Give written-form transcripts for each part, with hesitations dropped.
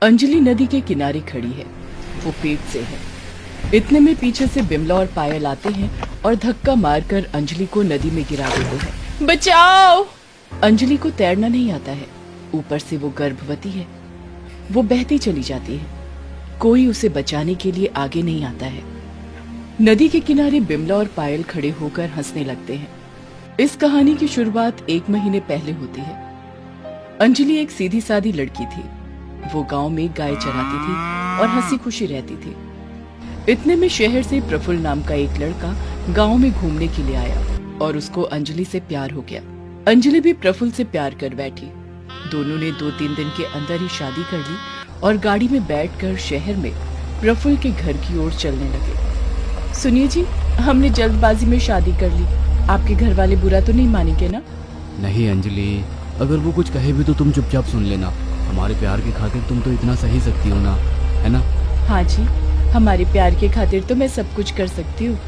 अंजलि नदी के किनारे खड़ी है। वो पेट से है। इतने में पीछे से बिमला और पायल आते हैं और धक्का मारकर अंजलि को नदी में गिरा देते हैं। बचाओ! अंजलि को तैरना नहीं आता है। ऊपर से वो गर्भवती है। वो बहती चली जाती है। कोई उसे बचाने के लिए आगे नहीं आता है। नदी के किनारे बिमला और पायल खड़े होकर हंसने लगते हैं। इस कहानी की शुरुआत 1 महीने पहले होती है। अंजलि एक सीधी सादी लड़की थी। वो गांव में गाय चराती थी और हंसी खुशी रहती थी। इतने में शहर से प्रफुल्ल नाम का एक लड़का गांव में घूमने के लिए आया और उसको अंजलि से प्यार हो गया। अंजलि भी प्रफुल्ल से प्यार कर बैठी। दोनों ने 2-3 दिन के अंदर ही शादी कर ली और गाड़ी में बैठकर शहर में प्रफुल्ल के घर की ओर चलने लगे। सुनिए जी, हमने जल्दबाजी में शादी कर ली। आपके घर वाले बुरा तो नहीं मानेंगे ना? नहीं अंजलि, अगर वो कुछ कहे भी तो तुम चुपचाप सुन लेना। हमारे प्यार की खातिर तुम तो इतना सही सकती हो ना, है ना? हाँ जी, हमारे प्यार के खातिर तो मैं सब कुछ कर सकती हूँ।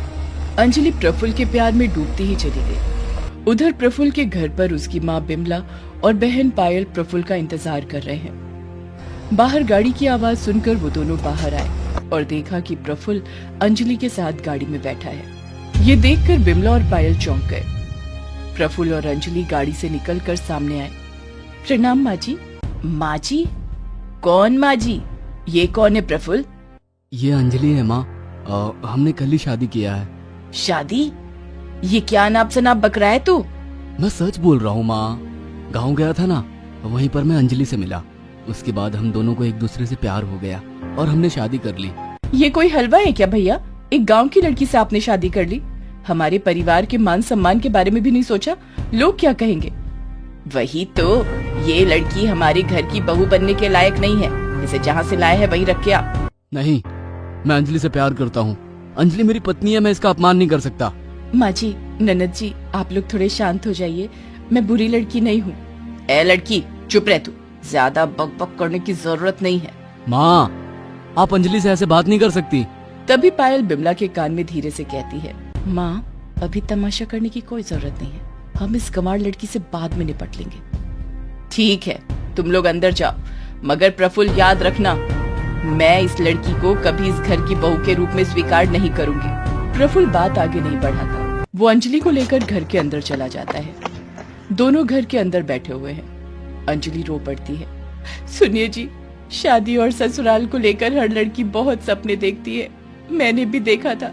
अंजलि प्रफुल्ल के प्यार में डूबती ही चली गई। उधर प्रफुल्ल के घर पर उसकी माँ बिमला और बहन पायल प्रफुल्ल का इंतजार कर रहे हैं। बाहर गाड़ी की आवाज सुनकर वो दोनों बाहर आए और देखा कि प्रफुल्ल अंजलि के साथ गाड़ी में बैठा है। ये देखकर बिमला और पायल चौंक गए। प्रफुल्ल और अंजलि गाड़ी से निकलकर सामने आए। प्रणाम माँ जी। माँ जी? कौन माँ जी? ये कौन है प्रफुल्ल? ये अंजलि है माँ। हमने कल ही शादी किया है। शादी? ये क्या नाप शनाप बक रहा है तू? मैं सच बोल रहा हूँ माँ। गाँव गया था ना, वहीं पर मैं अंजलि से मिला। उसके बाद हम दोनों को एक दूसरे से प्यार हो गया और हमने शादी कर ली। ये कोई हलवा है क्या भैया? एक गांव की लड़की से आपने शादी कर ली? हमारे परिवार के मान सम्मान के बारे में भी नहीं सोचा? लोग क्या कहेंगे? वही तो, ये लड़की हमारे घर की बहू बनने के लायक नहीं है। इसे जहाँ से लाए है वहीं रख के आ। नहीं, मैं अंजलि से प्यार करता हूँ। अंजलि मेरी पत्नी है, मैं इसका अपमान नहीं कर सकता। माँ जी, ननद जी, आप लोग थोड़े शांत हो जाइए। मैं बुरी लड़की नहीं हूँ। ए लड़की, चुप रह तू। ज्यादा बक बक करने की जरूरत नहीं है। माँ, आप अंजलि से ऐसे बात नहीं कर सकती। तभी पायल बिमला के कान में धीरे से कहती है, माँ, अभी तमाशा करने की कोई जरूरत नहीं है। हम इस गंवार लड़की से बाद में निपट लेंगे। ठीक है, तुम लोग अंदर जाओ, मगर प्रफुल्ल याद रखना, मैं इस लड़की को कभी इस घर की बहू के रूप में स्वीकार नहीं करूंगी। प्रफुल्ल बात आगे नहीं बढ़ाता। वो अंजलि को लेकर घर के अंदर चला जाता है। दोनों घर के अंदर बैठे हुए हैं। अंजलि रो पड़ती है। सुनिए जी, शादी और ससुराल को लेकर हर लड़की बहुत सपने देखती है। मैंने भी देखा था,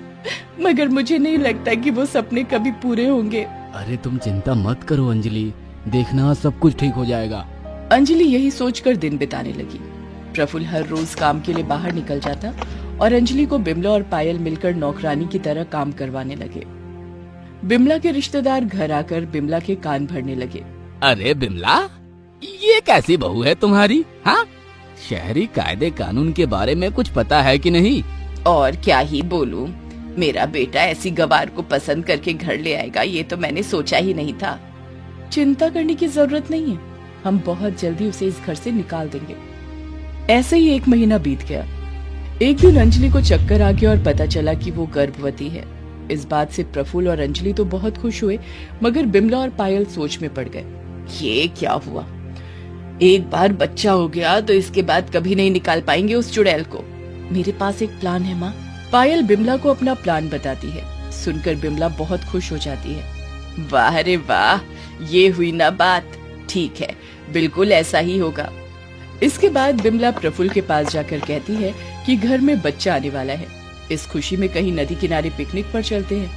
मगर मुझे नहीं लगता कि वो सपने कभी पूरे होंगे। अरे तुम चिंता मत करो अंजलि, देखना सब कुछ ठीक हो जाएगा। अंजलि यही सोचकर दिन बिताने लगी। प्रफुल्ल हर रोज काम के लिए बाहर निकल जाता और अंजलि को बिमला और पायल मिलकर नौकरानी की तरह काम करवाने लगे। बिमला के रिश्तेदार घर आकर बिमला के कान भरने लगे। अरे बिमला, ये कैसी बहू है तुम्हारी? हाँ, शहरी कायदे कानून के बारे में कुछ पता है कि नहीं? और क्या ही बोलूं, मेरा बेटा ऐसी गवार को पसंद करके घर ले आएगा, ये तो मैंने सोचा ही नहीं था। चिंता करने की जरूरत नहीं है, हम बहुत जल्दी उसे इस घर से निकाल देंगे। ऐसे ही 1 महीना बीत गया। एक दिन अंजलि को चक्कर आ गया और पता चला कि वो गर्भवती है। इस बात से प्रफुल्ल और अंजलि तो बहुत खुश हुए, मगर बिमला और पायल सोच में पड़ गए। ये क्या हुआ? एक बार बच्चा हो गया तो इसके बाद कभी नहीं निकाल पाएंगे उस चुड़ैल को। मेरे पास एक प्लान है माँ। पायल बिमला को अपना प्लान बताती है। सुनकर बिमला बहुत खुश हो जाती है। वाह रे वाह, ये हुई ना बात। ठीक है, बिल्कुल ऐसा ही होगा। इसके बाद बिमला प्रफुल्ल के पास जाकर कहती है कि घर में बच्चा आने वाला है। इस खुशी में कहीं नदी किनारे पिकनिक पर चलते हैं।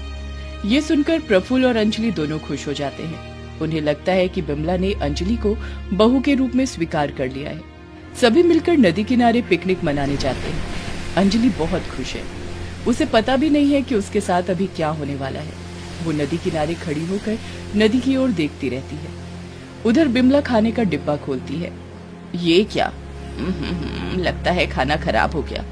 ये सुनकर प्रफुल्ल और अंजलि दोनों खुश हो जाते हैं। उन्हें लगता है कि बिमला ने अंजलि को बहू के रूप में स्वीकार कर लिया है। सभी मिलकर नदी किनारे पिकनिक मनाने जाते हैं। अंजलि बहुत खुश है। उसे पता भी नहीं है कि उसके साथ अभी क्या होने वाला है। वो नदी किनारे खड़ी होकर नदी की ओर देखती रहती है। उधर बिमला खाने का डिब्बा खोलती है। ये क्या? लगता है खाना खराब हो गया।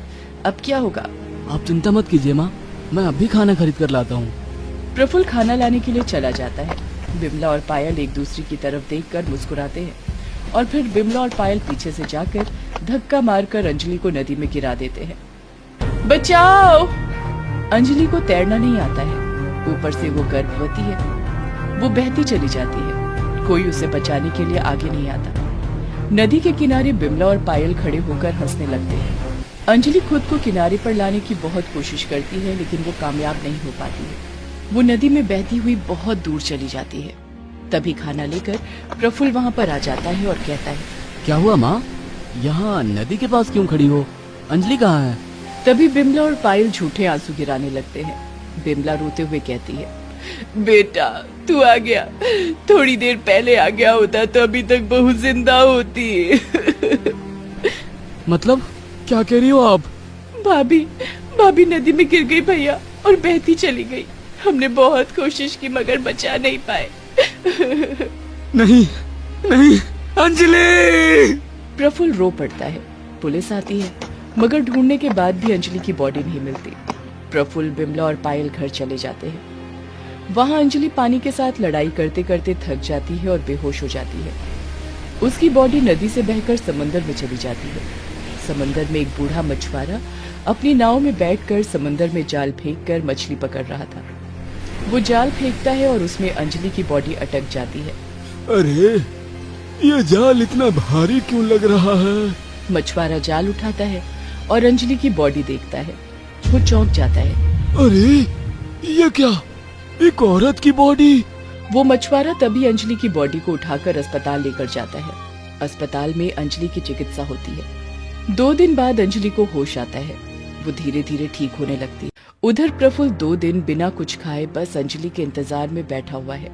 अब क्या होगा? आप चिंता मत कीजिए माँ, मैं अभी खाना खरीद कर लाता हूँ। प्रफुल्ल खाना लाने के लिए चला जाता है। बिमला और पायल एक दूसरे की तरफ देखकर मुस्कुराते हैं और फिर बिमला और पायल पीछे से जाकर धक्का मारकर अंजलि को नदी में गिरा देते हैं। बचाओ! अंजलि को तैरना नहीं आता है। ऊपर से वो गर्भवती है। वो बहती चली जाती है। कोई उसे बचाने के लिए आगे नहीं आता। नदी के किनारे बिमला और पायल खड़े होकर हंसने लगते हैं। अंजलि खुद को किनारे पर लाने की बहुत कोशिश करती है, लेकिन वो कामयाब नहीं हो पाती है। वो नदी में बहती हुई बहुत दूर चली जाती है। तभी खाना लेकर प्रफुल्ल वहाँ पर आ जाता है और कहता है, क्या हुआ माँ, यहाँ नदी के पास क्यों खड़ी हो? अंजलि कहाँ है? तभी बिमला और पायल झूठे आंसू गिराने लगते हैं। बिमला रोते हुए कहती है, बेटा तू आ गया, थोड़ी देर पहले आ गया होता तो अभी तक बहू जिंदा होती। मतलब क्या कह रही हो आप? भाभी नदी में गिर गई भैया और बहती चली गई। हमने बहुत कोशिश की मगर बचा नहीं पाए। नहीं नहीं अंजलि! प्रफुल्ल रो पड़ता है। पुलिस आती है मगर ढूंढने के बाद भी अंजलि की बॉडी नहीं मिलती। प्रफुल्ल, बिमला और पायल घर चले जाते हैं। वहां अंजलि पानी के साथ लड़ाई करते करते थक जाती है और बेहोश हो जाती है। उसकी बॉडी नदी से बहकर समंदर में चली जाती है। समंदर में एक बूढ़ा मछुआरा अपनी नाव में बैठकर समंदर में जाल फेंककर मछली पकड़ रहा था। वो जाल फेंकता है और उसमें अंजलि की बॉडी अटक जाती है। अरे ये जाल इतना भारी क्यों लग रहा है? मछुआरा जाल उठाता है और अंजलि की बॉडी देखता है। वो चौंक जाता है। अरे ये क्या, एक औरत की बॉडी? वो मछुआरा तभी अंजलि की बॉडी को उठाकर अस्पताल लेकर जाता है। अस्पताल में अंजलि की चिकित्सा होती है। 2 दिन बाद अंजलि को होश आता है। वो धीरे धीरे ठीक होने लगती है। उधर प्रफुल्ल 2 दिन बिना कुछ खाए बस अंजलि के इंतजार में बैठा हुआ है।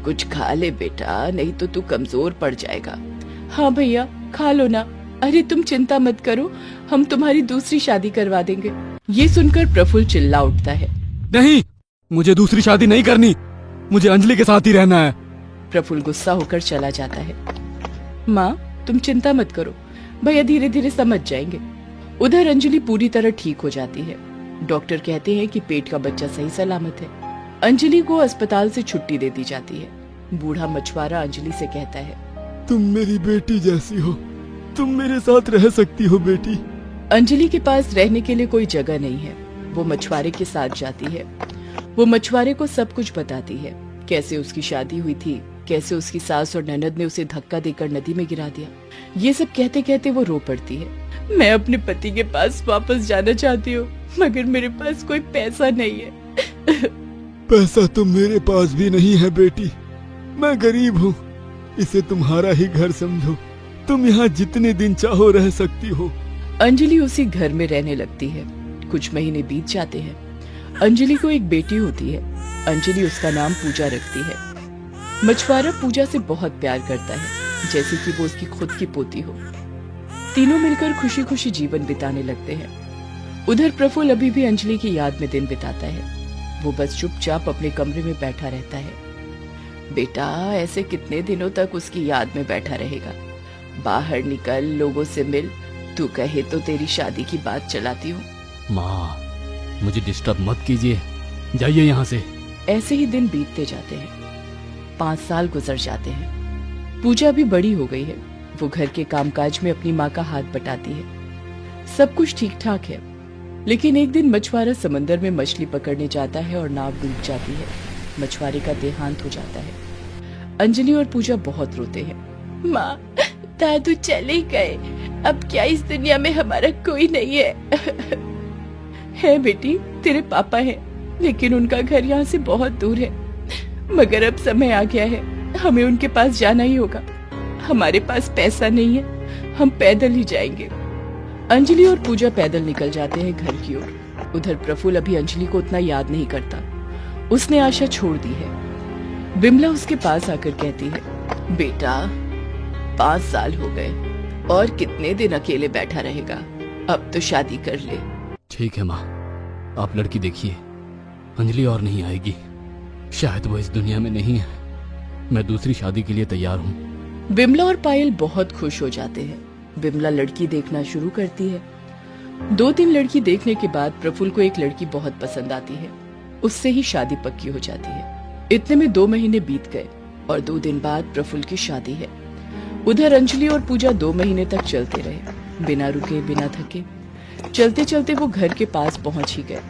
कुछ खा ले बेटा, नहीं तो तू कमजोर पड़ जाएगा। हाँ भैया खा लो ना। अरे तुम चिंता मत करो, हम तुम्हारी दूसरी शादी करवा देंगे। ये सुनकर प्रफुल्ल चिल्ला उठता है, नहीं, मुझे दूसरी शादी नहीं करनी, मुझे अंजलि के साथ ही रहना है। प्रफुल्ल गुस्सा होकर चला जाता है। माँ तुम चिंता मत करो, भैया धीरे धीरे समझ जाएंगे। उधर अंजलि पूरी तरह ठीक हो जाती है। डॉक्टर कहते हैं कि पेट का बच्चा सही सलामत है। अंजलि को अस्पताल से छुट्टी दे दी जाती है। बूढ़ा मछुआरा अंजलि से कहता है, तुम मेरी बेटी जैसी हो, तुम मेरे साथ रह सकती हो बेटी। अंजलि के पास रहने के लिए कोई जगह नहीं है। वो मछुआरे के साथ जाती है। वो मछुआरे को सब कुछ बताती है, कैसे उसकी शादी हुई थी, कैसे उसकी सास और ननद ने उसे धक्का देकर नदी में गिरा दिया। ये सब कहते कहते वो रो पड़ती है। मैं अपने पति के पास वापस जाना चाहती हूँ मगर मेरे पास कोई पैसा नहीं है। पैसा तो मेरे पास भी नहीं है बेटी, मैं गरीब हूँ। इसे तुम्हारा ही घर समझो, तुम यहाँ जितने दिन चाहो रह सकती हो। अंजलि उसी घर में रहने लगती है। कुछ महीने बीत जाते हैं। अंजलि को एक बेटी होती है। अंजलि उसका नाम पूजा रखती है। मछुआरा पूजा से बहुत प्यार करता है, जैसे कि वो उसकी खुद की पोती हो। तीनों मिलकर खुशी खुशी जीवन बिताने लगते हैं। उधर प्रफुल्ल अभी भी अंजलि की याद में दिन बिताता है। वो बस चुपचाप अपने कमरे में बैठा रहता है। बेटा ऐसे कितने दिनों तक उसकी याद में बैठा रहेगा? बाहर निकल, लोगों से मिल। तू कहे तो तेरी शादी की बात चलाती हूँ। माँ मुझे डिस्टर्ब मत कीजिए, जाइए यहाँ से। ऐसे ही दिन बीतते जाते हैं। 5 साल गुजर जाते हैं। पूजा भी बड़ी हो गई है। वो घर के कामकाज में अपनी माँ का हाथ बटाती है। सब कुछ ठीक ठाक है, लेकिन एक दिन मछुआरा समंदर में मछली पकड़ने जाता है और नाव डूब जाती है। मछुआरे का देहांत हो जाता है। अंजलि और पूजा बहुत रोते हैं। माँ दादू चले गए, अब क्या इस दुनिया में हमारा कोई नहीं है। है बेटी, तेरे पापा हैं, लेकिन उनका घर यहाँ से बहुत दूर है। मगर अब समय आ गया है, हमें उनके पास जाना ही होगा। हमारे पास पैसा नहीं है, हम पैदल ही जाएंगे। अंजलि और पूजा पैदल निकल जाते हैं घर की ओर। उधर प्रफुल्ल अभी अंजलि को उतना याद नहीं करता। उसने आशा छोड़ दी है। बिमला उसके पास आकर कहती है, बेटा 5 साल हो गए और कितने दिन अकेले बैठा रहेगा? अब तो शादी कर ले। ठीक है माँ, आप लड़की देखिए, अंजलि और नहीं आएगी। शायद वो इस दुनिया में नहीं है। मैं दूसरी शादी के लिए तैयार हूँ। बिमला और पायल बहुत खुश हो जाते हैं। बिमला लड़की देखना शुरू करती है। 2-3 लड़की देखने के बाद प्रफुल्ल को एक लड़की बहुत पसंद आती है। उससे ही शादी पक्की हो जाती है। इतने में 2 महीने बीत गए और 2 दिन बाद प्रफुल्ल की शादी है। उधर अंजलि और पूजा 2 महीने तक चलते रहे, बिना रुके बिना थके। चलते चलते वो घर के पास पहुंच ही गए।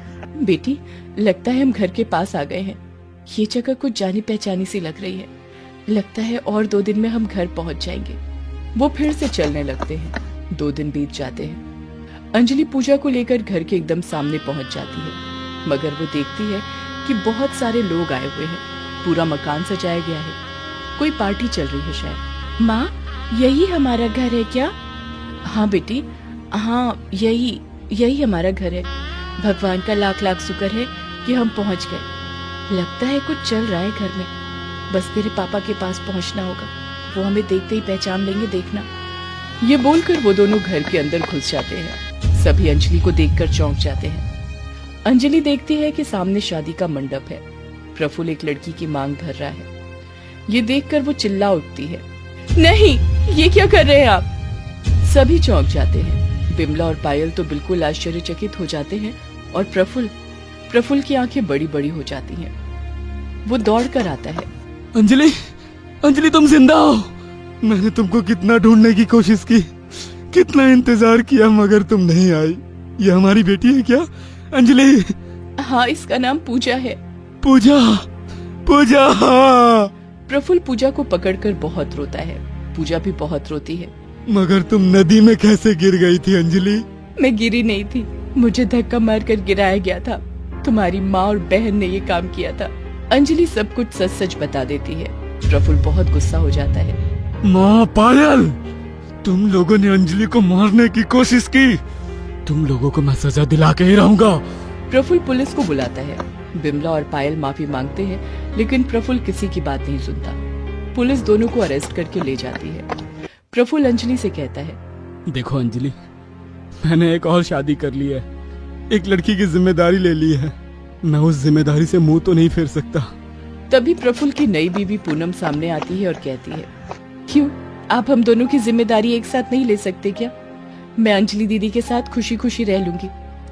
बेटी लगता है हम घर के पास आ गए हैं। ये जगह कुछ जानी पहचानी सी लग रही है। लगता है और 2 दिन में हम घर पहुंच जाएंगे। वो फिर से चलने लगते हैं। 2 दिन बीत जाते हैं। अंजलि पूजा को लेकर घर के एकदम सामने पहुंच जाती है, मगर वो देखती है कि बहुत सारे लोग आए हुए हैं। पूरा मकान सजाया गया है, कोई पार्टी चल रही है शायद। माँ, यही हमारा घर है क्या? हाँ बेटी, हाँ यही हमारा घर है। भगवान का लाख लाख शुक्र है कि हम पहुंच गए। लगता है कुछ चल रहा है घर में, बस तेरे पापा के पास पहुंचना होगा, वो हमें देखते ही पहचान लेंगे, देखना। ये बोलकर वो दोनों घर के अंदर घुस जाते हैं। सभी अंजलि को देखकर चौंक जाते हैं। अंजलि देखती है कि सामने शादी का मंडप है। प्रफुल्ल एक लड़की की मांग भर रहा है। ये देखकर वो चिल्ला उठती है, नहीं, ये क्या कर रहे हैं आप? सभी चौंक जाते हैं। बिमला और पायल तो बिल्कुल आश्चर्यचकित हो जाते हैं और प्रफुल्ल की आंखें बड़ी बड़ी हो जाती हैं। वो दौड़ कर आता है। अंजलि तुम जिंदा हो। मैंने तुमको कितना ढूंढने की कोशिश की, कितना इंतजार किया, मगर तुम नहीं आई। ये हमारी बेटी है क्या अंजलि? हाँ, इसका नाम पूजा है। पूजा। प्रफुल्ल पूजा को पकड़कर बहुत रोता है। पूजा भी बहुत रोती है। मगर तुम नदी में कैसे गिर गई थी अंजलि? मैं गिरी नहीं थी, मुझे धक्का मारकर गिराया गया था। तुम्हारी माँ और बहन ने ये काम किया था। अंजलि सब कुछ सच सच बता देती है। प्रफुल्ल बहुत गुस्सा हो जाता है। माँ पायल, तुम लोगों ने अंजलि को मारने की कोशिश की। तुम लोगों को मैं सजा दिला के ही रहूंगा। प्रफुल्ल पुलिस को बुलाता है। बिमला और पायल माफी मांगते हैं, लेकिन प्रफुल्ल किसी की बात नहीं सुनता। पुलिस दोनों को अरेस्ट करके ले जाती है। प्रफुल्ल अंजलि से कहता है, देखो अंजलि, मैंने एक और शादी कर ली है, एक लड़की की जिम्मेदारी ले ली है। मैं उस जिम्मेदारी से मुंह तो नहीं फेर सकता। तभी प्रफुल्ल की नई बीवी पूनम सामने आती है और कहती है, क्यों, आप हम दोनों की जिम्मेदारी एक साथ नहीं ले सकते क्या? मैं अंजलि दीदी के साथ खुशी खुशी रह लूंगी,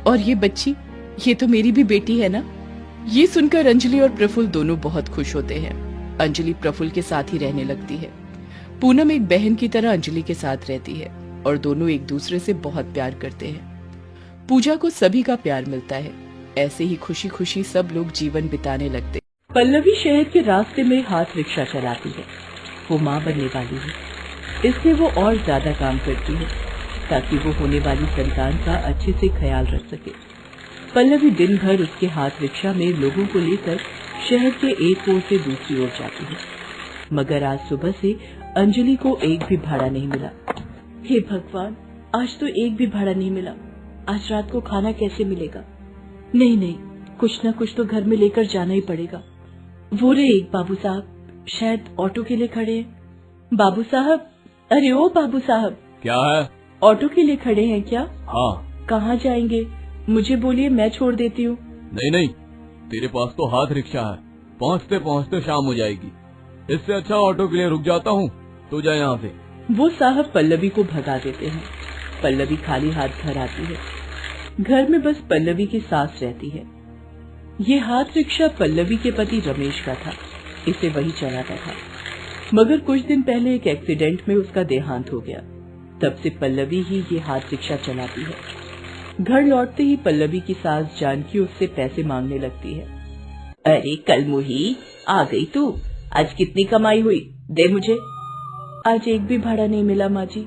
और ये बच्ची, ये तो मेरी भी बेटी है ना। ये सुनकर अंजलि और प्रफुल्ल दोनों बहुत खुश होते हैं। अंजलि प्रफुल्ल के साथ ही रहने लगती है। पूनम एक बहन की तरह अंजलि के साथ रहती है और दोनों एक दूसरे से बहुत प्यार करते हैं। पूजा को सभी का प्यार मिलता है। ऐसे ही खुशी खुशी सब लोग जीवन बिताने लगते। पल्लवी शहर के रास्ते में हाथ रिक्शा चलाती है। वो माँ बनने वाली है, इसलिए वो और ज्यादा काम करती है ताकि वो होने वाली संतान का अच्छे से ख्याल रख सके। पल्लवी दिन भर उसके हाथ रिक्शा में लोगों को लेकर शहर के एक ओर से दूसरी ओर जाती है, मगर आज सुबह से अंजलि को एक भी भाड़ा नहीं मिला। हे भगवान, आज तो एक भी भाड़ा नहीं मिला। आज रात को खाना कैसे मिलेगा? नहीं, कुछ न कुछ तो घर में लेकर जाना ही पड़ेगा। वो रे एक बाबू साहब, शायद ऑटो के लिए खड़े हैं। बाबू साहब, अरे ओ बाबू साहब। क्या है? ऑटो के लिए खड़े हैं क्या? हाँ। कहाँ जाएंगे? मुझे बोलिए, मैं छोड़ देती हूँ। नहीं, तेरे पास तो हाथ रिक्शा है, पहुँचते पहुँचते शाम हो जाएगी। इससे अच्छा ऑटो के लिए रुक जाता हूँ, तू जा यहाँ से। वो साहब पल्लवी को भगा देते हैं। पल्लवी खाली हाथ घर आती है। घर में बस पल्लवी की सास रहती है। ये हाथ रिक्शा पल्लवी के पति रमेश का था, इसे वही चलाता था, मगर कुछ दिन पहले एक एक्सीडेंट में उसका देहांत हो गया। तब से पल्लवी ही ये हाथ रिक्शा चलाती है। घर लौटते ही पल्लवी की सास जानकी उससे पैसे मांगने लगती है। अरे कलमुही, आ गई तू? आज कितनी कमाई हुई, दे मुझे। आज एक भी भाड़ा नहीं मिला माँ जी,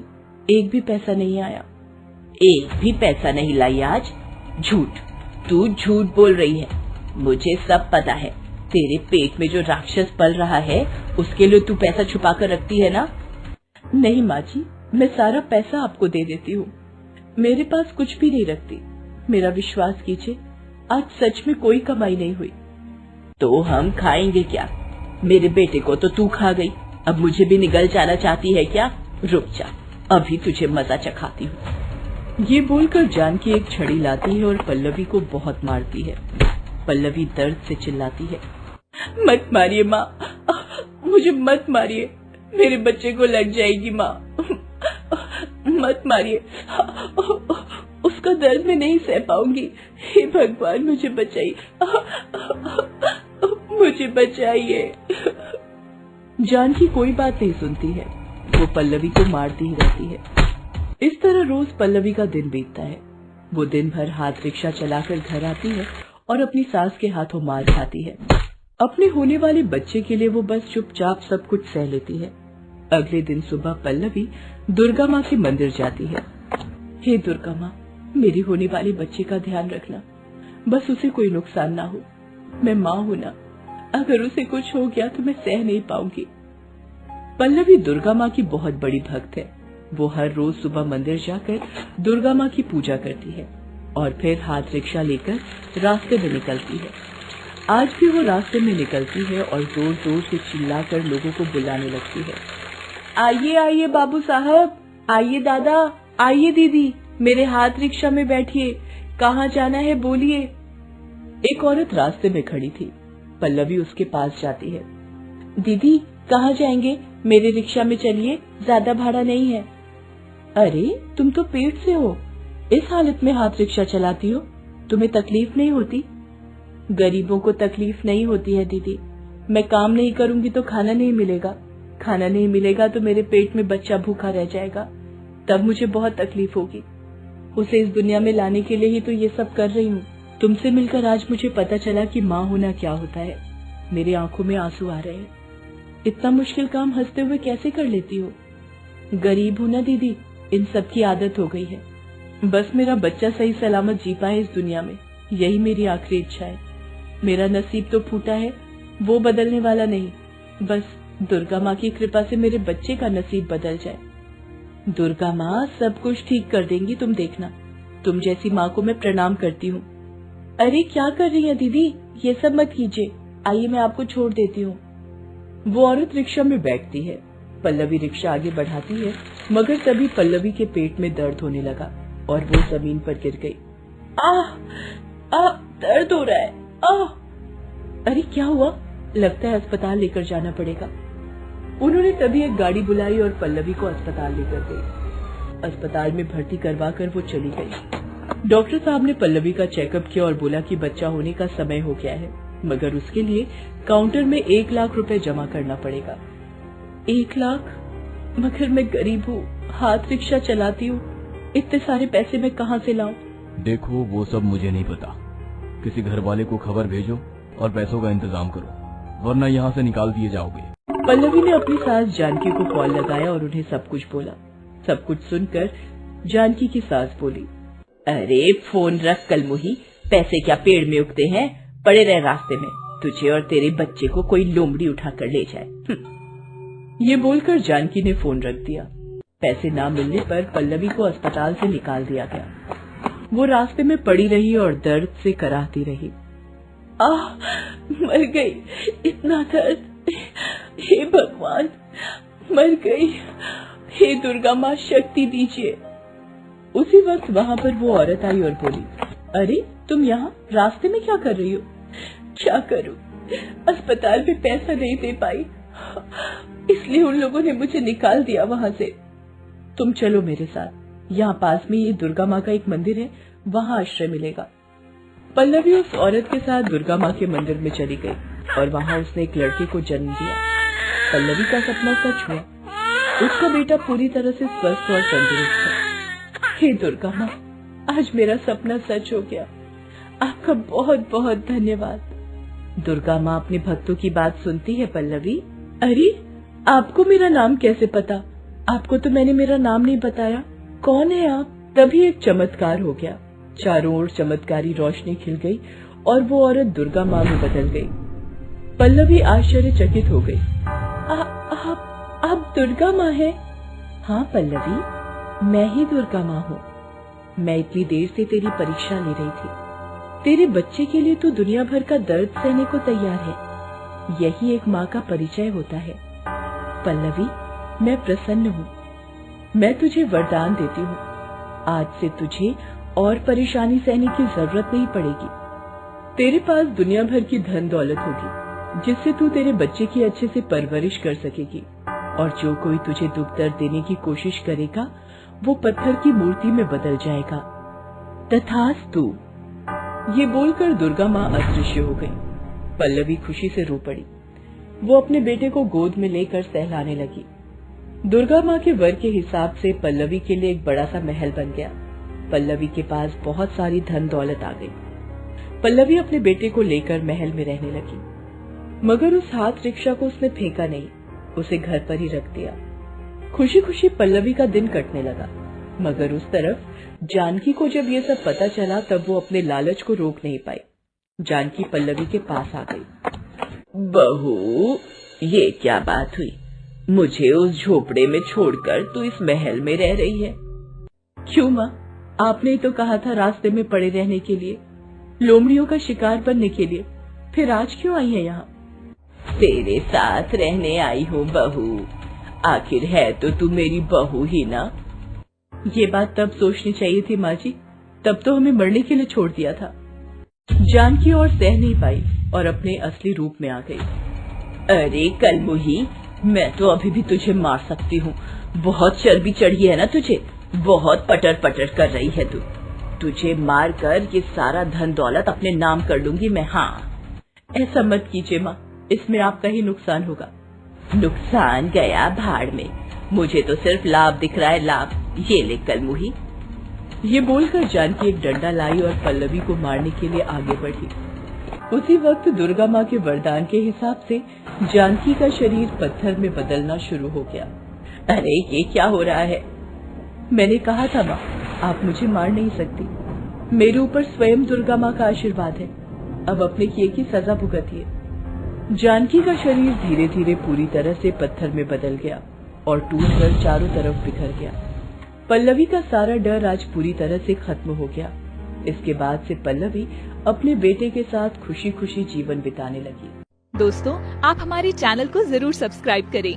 एक भी पैसा नहीं आया। एक भी पैसा नहीं लाई आज? झूठ, तू झूठ बोल रही है। मुझे सब पता है। तेरे पेट में जो राक्षस पल रहा है, उसके लिए तू पैसा छुपा कर रखती है ना? नहीं माँ जी, मैं सारा पैसा आपको दे देती हूँ। मेरे पास कुछ भी नहीं रखती। मेरा विश्वास कीजिए, आज सच में कोई कमाई नहीं हुई। तो हम खाएंगे क्या? मेरे बेटे को तो तू खा गई, अब मुझे भी निगल जाना चाहती है क्या? रुक जा, अभी तुझे मजा चखाती हूँ। ये बोलकर जानकी एक छड़ी लाती है और पल्लवी को बहुत मारती है। पल्लवी दर्द से चिल्लाती है, मत मारिए माँ, मुझे मत मारिए, मेरे बच्चे को लग जाएगी माँ, मत मारिए, उसका दर्द मैं नहीं सह पाऊंगी। हे भगवान, मुझे बचाइए, मुझे बचाइए। जानकी कोई बात नहीं सुनती है, वो पल्लवी को मारती ही रहती है। इस तरह रोज पल्लवी का दिन बीतता है। वो दिन भर हाथ रिक्शा चलाकर घर आती है और अपनी सास के हाथों मार खाती है। अपने होने वाले बच्चे के लिए वो बस चुपचाप सब कुछ सह लेती है। अगले दिन सुबह पल्लवी दुर्गा माँ के मंदिर जाती है। हे दुर्गा माँ, मेरी होने वाले बच्चे का ध्यान रखना, बस उसे कोई नुकसान ना हो। मैं माँ हूँ ना, अगर उसे कुछ हो गया तो मैं सह नहीं पाऊंगी। पल्लवी दुर्गा माँ की बहुत बड़ी भक्त है। वो हर रोज सुबह मंदिर जाकर दुर्गा माँ की पूजा करती है और फिर हाथ रिक्शा लेकर रास्ते में निकलती है। आज भी वो रास्ते में निकलती है और जोर जोर से चिल्लाकर लोगों को बुलाने लगती है। आइए आइए बाबू साहब, आइए दादा, आइए दीदी, मेरे हाथ रिक्शा में बैठिए, कहाँ जाना है बोलिए। एक औरत रास्ते में खड़ी थी। पल्लवी उसके पास जाती है। दीदी कहाँ जाएंगे, मेरे रिक्शा में चलिए, ज्यादा भाड़ा नहीं है। अरे तुम तो पेट से हो, इस हालत में हाथ रिक्शा चलाती हो, तुम्हें तकलीफ नहीं होती? गरीबों को तकलीफ नहीं होती है दीदी, मैं काम नहीं करूंगी तो खाना नहीं मिलेगा, खाना नहीं मिलेगा तो मेरे पेट में बच्चा भूखा रह जाएगा, तब मुझे बहुत तकलीफ होगी। उसे इस दुनिया में लाने के लिए ही तो ये सब कर रही हूँ। तुमसे मिलकर आज मुझे पता चला कि माँ होना क्या होता है। मेरी आंखों में आंसू आ रहे हैं। इतना मुश्किल काम हंसते हुए कैसे कर लेती हो? गरीब हूँ ना दीदी, इन सब की आदत हो गई है। बस मेरा बच्चा सही सलामत जी पाए इस दुनिया में, यही मेरी आखिरी इच्छा है। मेरा नसीब तो फूटा है, वो बदलने वाला नहीं, बस दुर्गा माँ की कृपा से मेरे बच्चे का नसीब बदल जाए। दुर्गा माँ सब कुछ ठीक कर देंगी, तुम देखना। तुम जैसी माँ को मैं प्रणाम करती हूँ। अरे क्या कर रही है दीदी, ये सब मत कीजिए, आइए मैं आपको छोड़ देती हूँ। वो औरत रिक्शा में बैठती है। पल्लवी रिक्शा आगे बढ़ाती है, मगर तभी पल्लवी के पेट में दर्द होने लगा और वो जमीन पर गिर गई। दर्द हो रहा है। अरे क्या हुआ? लगता है अस्पताल लेकर जाना पड़ेगा। उन्होंने तभी एक गाड़ी बुलाई और पल्लवी को अस्पताल लेकर गई। अस्पताल में भर्ती करवाकर वो चली गई। डॉक्टर साहब ने पल्लवी का चेकअप किया और बोला कि बच्चा होने का समय हो गया है, मगर उसके लिए काउंटर में 1 लाख रुपए जमा करना पड़ेगा। 1 लाख? मगर मैं गरीब हूँ, हाथ रिक्शा चलाती हूँ, इतने सारे पैसे मैं कहाँ से लाऊं? देखो वो सब मुझे नहीं पता, किसी घर वाले को खबर भेजो और पैसों का इंतजाम करो, वरना यहाँ से निकाल दिए जाओगे। पल्लवी ने अपनी सास जानकी को कॉल लगाया और उन्हें सब कुछ बोला। सब कुछ सुनकर जानकी की सास बोली, अरे फोन रख कलमुही, पैसे क्या पेड़ में उगते हैं, पड़े रहे रास्ते में, तुझे और तेरे बच्चे को कोई लोमड़ी उठा कर ले जाए। ये बोलकर जानकी ने फोन रख दिया। पैसे ना मिलने पर पल्लवी को अस्पताल से निकाल दिया गया। वो रास्ते में पड़ी रही और दर्द से कराहती रही। मर गई, इतना दर्द, हे भगवान, मर गई, हे दुर्गा माँ शक्ति दीजिए। उसी वक्त वहाँ पर वो औरत आई और बोली, अरे तुम यहाँ रास्ते में क्या कर रही हो? क्या करूं, अस्पताल में पैसा नहीं दे पाई, इसलिए उन लोगों ने मुझे निकाल दिया वहाँ से। तुम चलो मेरे साथ, यहाँ पास में ये दुर्गा माँ का एक मंदिर है, वहाँ आश्रय मिलेगा। पल्लवी उस औरत के साथ दुर्गा माँ के मंदिर में चली गई और वहाँ उसने एक लड़के को जन्म दिया। पल्लवी का सपना सच हुआ, उसका बेटा पूरी तरह से स्वस्थ और तंदुरुस्त है। हे दुर्गा माँ, आज मेरा सपना सच हो गया, आपका बहुत बहुत धन्यवाद। दुर्गा माँ अपने भक्तों की बात सुनती है। पल्लवी, अरे आपको मेरा नाम कैसे पता? आपको तो मैंने मेरा नाम नहीं बताया, कौन है आप? तभी एक चमत्कार हो गया, चारों ओर चमत्कारी रोशनी खिल गई और वो औरत दुर्गा माँ में बदल गई। पल्लवी आश्चर्यचकित हो गई। आप दुर्गा माँ हैं? हाँ पल्लवी, मैं ही दुर्गा माँ हूँ। मैं इतनी देर से तेरी परीक्षा ले रही थी। तेरे बच्चे के लिए तू दुनिया भर का दर्द सहने को तैयार है, यही एक माँ का परिचय होता है। पल्लवी, मैं प्रसन्न हूँ, मैं तुझे वरदान देती हूँ, आज से तुझे और परेशानी सहने की जरूरत नहीं पड़ेगी। तेरे पास दुनिया भर की धन दौलत होगी, जिससे तू तेरे बच्चे की अच्छे से परवरिश कर सकेगी, और जो कोई तुझे दुख दर्द देने की कोशिश करेगा वो पत्थर की मूर्ति में बदल जाएगा। तथास्तु। ये बोलकर दुर्गा माँ अदृश्य हो गई। पल्लवी खुशी से रो पड़ी। वो अपने बेटे को गोद में लेकर सहलाने लगी। दुर्गा माँ के वर के हिसाब से पल्लवी के लिए एक बड़ा सा महल बन गया। पल्लवी के पास बहुत सारी धन दौलत आ गई। पल्लवी अपने बेटे को लेकर महल में रहने लगी, मगर उस हाथ रिक्शा को उसने फेंका नहीं, उसे घर पर ही रख दिया। पल्लवी अपने बेटे को लेकर महल में रहने लगी, मगर उस हाथ रिक्शा को उसने फेंका नहीं, उसे घर पर ही रख दिया। खुशी खुशी पल्लवी का दिन कटने लगा, मगर उस तरफ जानकी को जब ये सब पता चला तब वो अपने लालच को रोक नहीं पाई। जानकी पल्लवी के पास आ गई। बहू, ये क्या बात हुई? मुझे उस झोपड़े में छोड़कर तू इस महल में रह रही है? क्यों माँ, आपने तो कहा था रास्ते में पड़े रहने के लिए, लोमड़ियों का शिकार बनने के लिए, फिर आज क्यों आई है यहाँ? तेरे साथ रहने आई हूँ बहू, आखिर है तो तू मेरी बहू ही ना। ये बात तब सोचनी चाहिए थी माँ जी, तब तो हमें मरने के लिए छोड़ दिया था। जानकी और सह नहीं पाई और अपने असली रूप में आ गई। अरे कलमुही, मैं तो अभी भी तुझे मार सकती हूँ, बहुत चर्बी चढ़ी है ना तुझे, बहुत पटर पटर कर रही है तू। तुझे मार कर ये सारा धन दौलत अपने नाम कर लूंगी मैं। हाँ, ऐसा मत कीजिए माँ, इसमें आपका ही नुकसान होगा। नुकसान गया भाड़ में, मुझे तो सिर्फ लाभ दिख रहा है, लाभ। ये ले कलमुही। ये बोलकर जानकी एक डंडा लाई और पल्लवी को मारने के लिए आगे बढ़ी। उसी वक्त दुर्गा माँ के वरदान के हिसाब से जानकी का शरीर पत्थर में बदलना शुरू हो गया। अरे ये क्या हो रहा है? मैंने कहा था माँ, आप मुझे मार नहीं सकती। मेरे ऊपर स्वयं दुर्गा माँ का आशीर्वाद है। अब अपने किए की सजा भुगतिए। जानकी का शरीर धीरे धीरे पूरी तरह से पत्थर में बदल गया और टूटकर चारों तरफ बिखर गया। पल्लवी का सारा डर आज पूरी तरह से खत्म हो गया। इसके बाद से पल्लवी अपने बेटे के साथ खुशी खुशी जीवन बिताने लगी। दोस्तों, आप हमारे चैनल को जरूर सब्सक्राइब करें